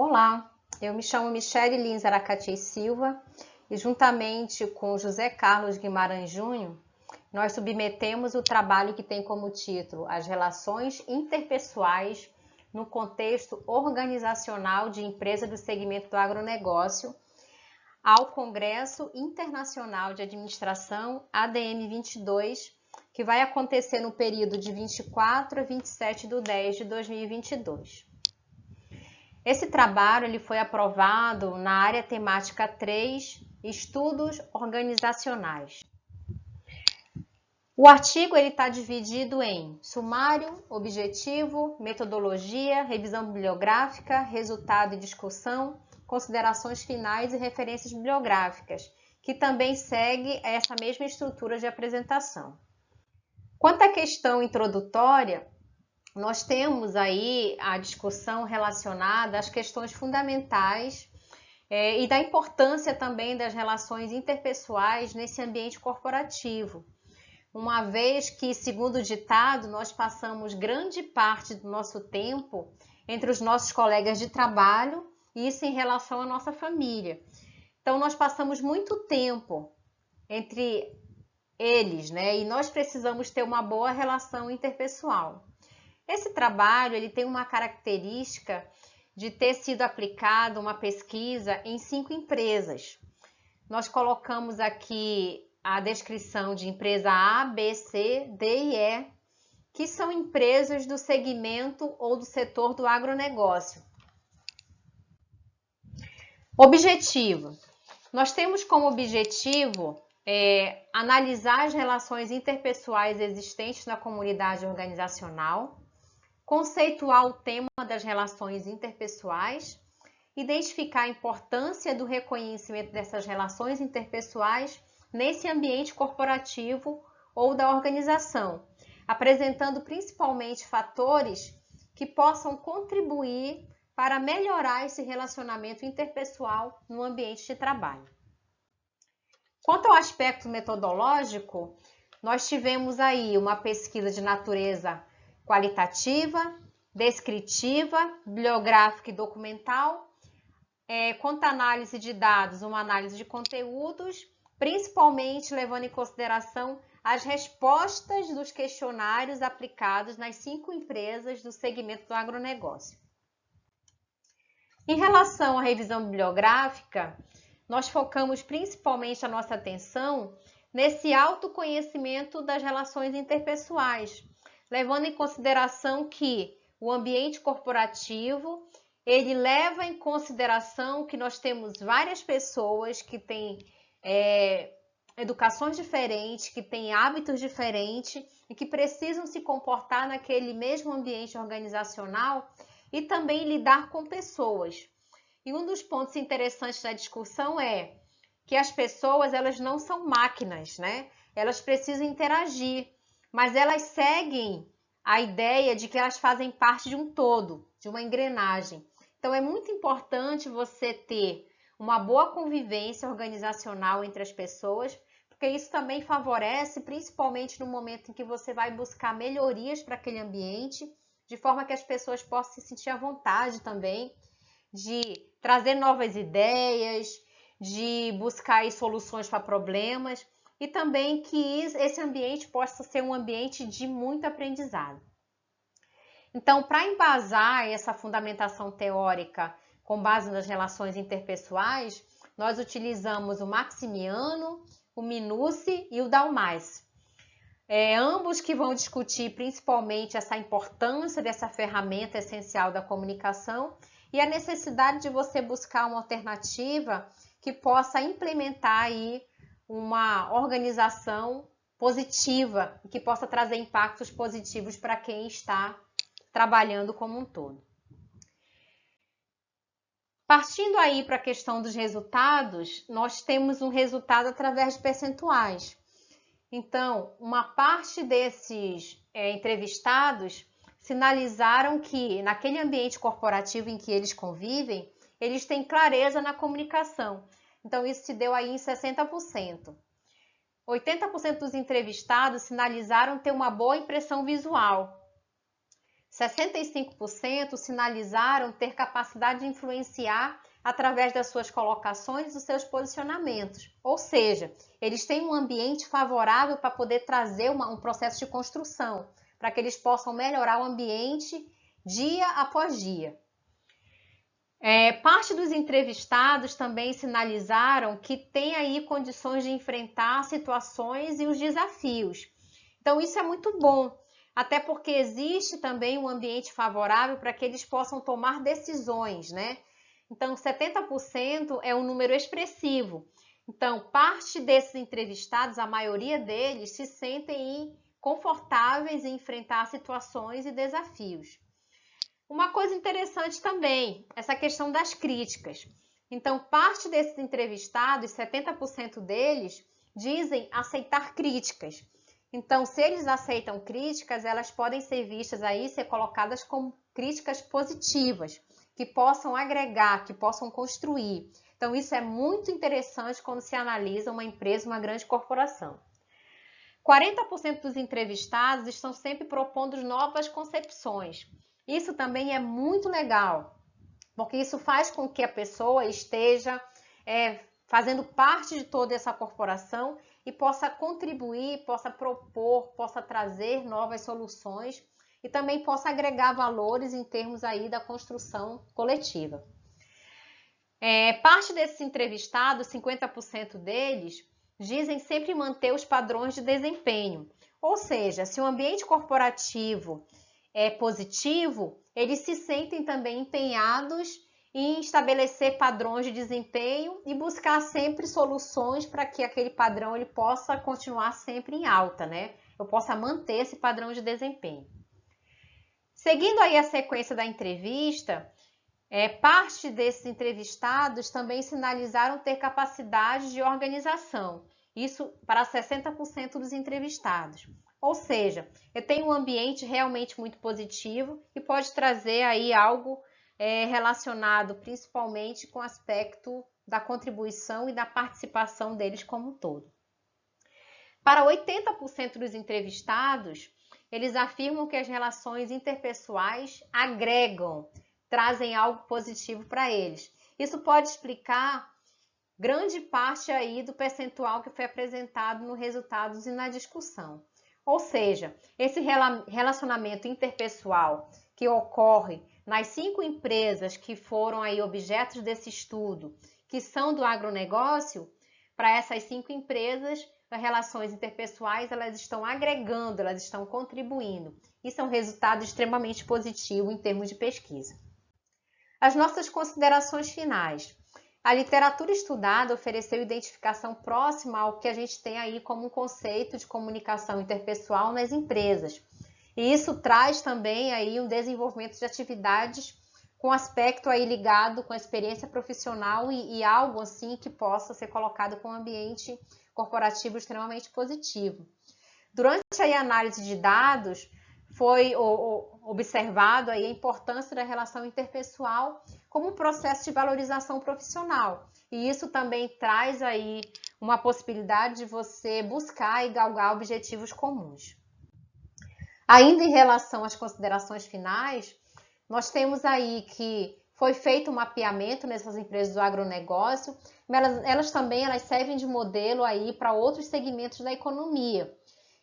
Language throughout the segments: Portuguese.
Olá, eu me chamo Michele Lins Aracati Silva e juntamente com José Carlos Guimarães Júnior, nós submetemos o trabalho que tem como título As Relações Interpessoais no Contexto Organizacional de Empresa do Segmento do Agronegócio ao Congresso Internacional de Administração ADM 22, que vai acontecer no período de 24 a 27/10/2022. Esse trabalho ele foi aprovado na área temática 3, Estudos Organizacionais. O artigo está dividido em sumário, objetivo, metodologia, revisão bibliográfica, resultado e discussão, considerações finais e referências bibliográficas, que também segue essa mesma estrutura de apresentação. Quanto à questão introdutória, nós temos aí a discussão relacionada às questões fundamentais e da importância também das relações interpessoais nesse ambiente corporativo. Uma vez que, segundo o ditado, nós passamos grande parte do nosso tempo entre os nossos colegas de trabalho e isso em relação à nossa família. Então, nós passamos muito tempo entre eles, né? E nós precisamos ter uma boa relação interpessoal. Esse trabalho ele tem uma característica de ter sido aplicado uma pesquisa em 5 empresas. Nós colocamos aqui a descrição de empresa A, B, C, D e E, que são empresas do segmento ou do setor do agronegócio. Objetivo. Nós temos como objetivo analisar as relações interpessoais existentes na comunidade organizacional, conceituar o tema das relações interpessoais, identificar a importância do reconhecimento dessas relações interpessoais nesse ambiente corporativo ou da organização, apresentando principalmente fatores que possam contribuir para melhorar esse relacionamento interpessoal no ambiente de trabalho. Quanto ao aspecto metodológico, nós tivemos aí uma pesquisa de natureza qualitativa, descritiva, bibliográfica e documental, quanto à análise de dados, uma análise de conteúdos, principalmente levando em consideração as respostas dos questionários aplicados nas 5 empresas do segmento do agronegócio. Em relação à revisão bibliográfica, nós focamos principalmente a nossa atenção nesse autoconhecimento das relações interpessoais, levando em consideração que o ambiente corporativo, ele leva em consideração que nós temos várias pessoas que têm educações diferentes, que têm hábitos diferentes e que precisam se comportar naquele mesmo ambiente organizacional e também lidar com pessoas. E um dos pontos interessantes da discussão é que as pessoas, elas não são máquinas, né? Elas precisam interagir, mas elas seguem a ideia de que elas fazem parte de um todo, de uma engrenagem. Então, é muito importante você ter uma boa convivência organizacional entre as pessoas, porque isso também favorece, principalmente no momento em que você vai buscar melhorias para aquele ambiente, de forma que as pessoas possam se sentir à vontade também, de trazer novas ideias, de buscar aí soluções para problemas e também que esse ambiente possa ser um ambiente de muito aprendizado. Então, para embasar essa fundamentação teórica com base nas relações interpessoais, nós utilizamos o Maximiano, o Minucci e o Dalmas. Ambos que vão discutir principalmente essa importância dessa ferramenta essencial da comunicação e a necessidade de você buscar uma alternativa que possa implementar aí uma organização positiva e que possa trazer impactos positivos para quem está trabalhando como um todo. Partindo aí para a questão dos resultados, nós temos um resultado através de percentuais. Então, uma parte desses entrevistados sinalizaram que naquele ambiente corporativo em que eles convivem, eles têm clareza na comunicação. Então, isso se deu aí em 60%. 80% dos entrevistados sinalizaram ter uma boa impressão visual. 65% sinalizaram ter capacidade de influenciar através das suas colocações e dos seus posicionamentos. Ou seja, eles têm um ambiente favorável para poder trazer um processo de construção, para que eles possam melhorar o ambiente dia após dia. Parte dos entrevistados também sinalizaram que tem aí condições de enfrentar situações e os desafios. Então, isso é muito bom, até porque existe também um ambiente favorável para que eles possam tomar decisões, né? Então, 70% é um número expressivo. Então, parte desses entrevistados, a maioria deles, se sentem confortáveis em enfrentar situações e desafios. Uma coisa interessante também, essa questão das críticas. Então, parte desses entrevistados, 70% deles, dizem aceitar críticas. Então, se eles aceitam críticas, elas podem ser vistas aí, ser colocadas como críticas positivas, que possam agregar, que possam construir. Então, isso é muito interessante quando se analisa uma empresa, uma grande corporação. 40% dos entrevistados estão sempre propondo novas concepções. Isso também é muito legal, porque isso faz com que a pessoa esteja fazendo parte de toda essa corporação e possa contribuir, possa propor, possa trazer novas soluções e também possa agregar valores em termos aí da construção coletiva. Parte desses entrevistados, 50% deles, dizem sempre manter os padrões de desempenho. Ou seja, se o ambiente corporativo é positivo, eles se sentem também empenhados em estabelecer padrões de desempenho e buscar sempre soluções para que aquele padrão ele possa continuar sempre em alta, né? Eu possa manter esse padrão de desempenho. Seguindo aí a sequência da entrevista, parte desses entrevistados também sinalizaram ter capacidade de organização. Isso para 60% dos entrevistados. Ou seja, eu tenho um ambiente realmente muito positivo e pode trazer aí algo relacionado principalmente com o aspecto da contribuição e da participação deles como um todo. Para 80% dos entrevistados, eles afirmam que as relações interpessoais agregam, trazem algo positivo para eles. Isso pode explicar grande parte aí do percentual que foi apresentado nos resultados e na discussão. Ou seja, esse relacionamento interpessoal que ocorre nas 5 empresas que foram aí objetos desse estudo, que são do agronegócio, para essas 5 empresas, as relações interpessoais elas estão agregando, elas estão contribuindo. Isso é um resultado extremamente positivo em termos de pesquisa. As nossas considerações finais. A literatura estudada ofereceu identificação próxima ao que a gente tem aí como um conceito de comunicação interpessoal nas empresas. E isso traz também aí um desenvolvimento de atividades com aspecto aí ligado com a experiência profissional e algo assim que possa ser colocado com um ambiente corporativo extremamente positivo. Durante aí a análise de dados, foi observado aí a importância da relação interpessoal como um processo de valorização profissional. E isso também traz aí uma possibilidade de você buscar e galgar objetivos comuns. Ainda em relação às considerações finais, nós temos aí que foi feito um mapeamento nessas empresas do agronegócio, mas elas também servem de modelo aí para outros segmentos da economia.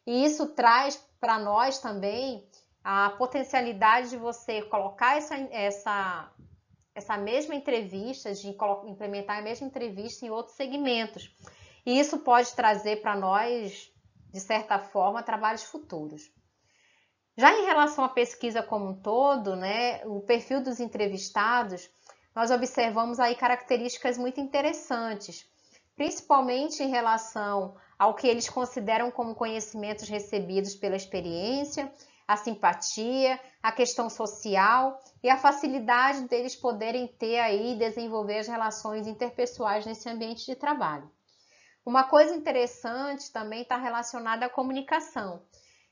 E isso traz para nós também a potencialidade de você colocar essa mesma entrevista, de implementar a mesma entrevista em outros segmentos. E isso pode trazer para nós, de certa forma, trabalhos futuros. Já em relação à pesquisa como um todo, né, o perfil dos entrevistados, nós observamos aí características muito interessantes, principalmente em relação ao que eles consideram como conhecimentos recebidos pela experiência, a simpatia, a questão social e a facilidade deles poderem ter aí e desenvolver as relações interpessoais nesse ambiente de trabalho. Uma coisa interessante também está relacionada à comunicação.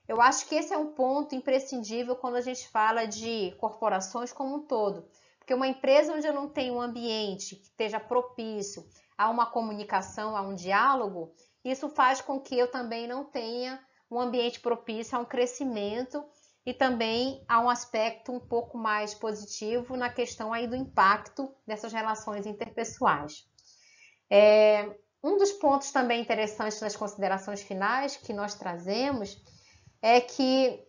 Eu acho que esse é um ponto imprescindível quando a gente fala de corporações como um todo, porque uma empresa onde eu não tenho um ambiente que esteja propício a uma comunicação, a um diálogo, isso faz com que eu também não tenha um ambiente propício a um crescimento e também há um aspecto um pouco mais positivo na questão aí do impacto dessas relações interpessoais. Um dos pontos também interessantes nas considerações finais que nós trazemos é que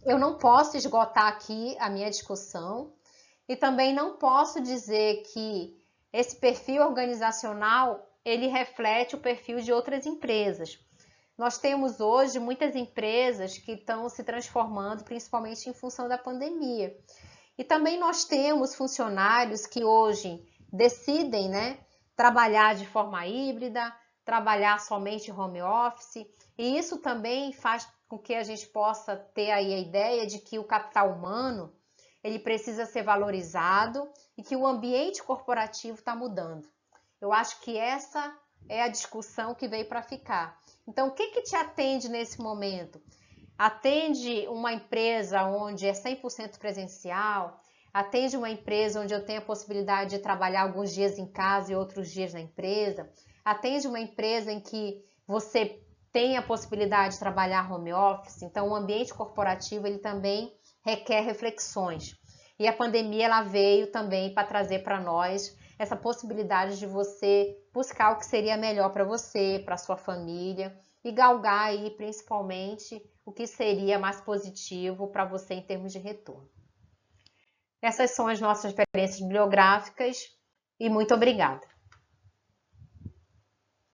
eu não posso esgotar aqui a minha discussão e também não posso dizer que esse perfil organizacional ele reflete o perfil de outras empresas. Nós temos hoje muitas empresas que estão se transformando, principalmente em função da pandemia. E também nós temos funcionários que hoje decidem, né, trabalhar de forma híbrida, trabalhar somente home office, e isso também faz com que a gente possa ter aí a ideia de que o capital humano ele precisa ser valorizado e que o ambiente corporativo está mudando. Eu acho que essa é a discussão que veio para ficar. Então, o que te atende nesse momento? Atende uma empresa onde é 100% presencial? Atende uma empresa onde eu tenho a possibilidade de trabalhar alguns dias em casa e outros dias na empresa? Atende uma empresa em que você tem a possibilidade de trabalhar home office? Então, o ambiente corporativo ele também requer reflexões. E a pandemia ela veio também para trazer para nós essa possibilidade de você buscar o que seria melhor para você, para sua família e galgar aí principalmente o que seria mais positivo para você em termos de retorno. Essas são as nossas referências bibliográficas e muito obrigada.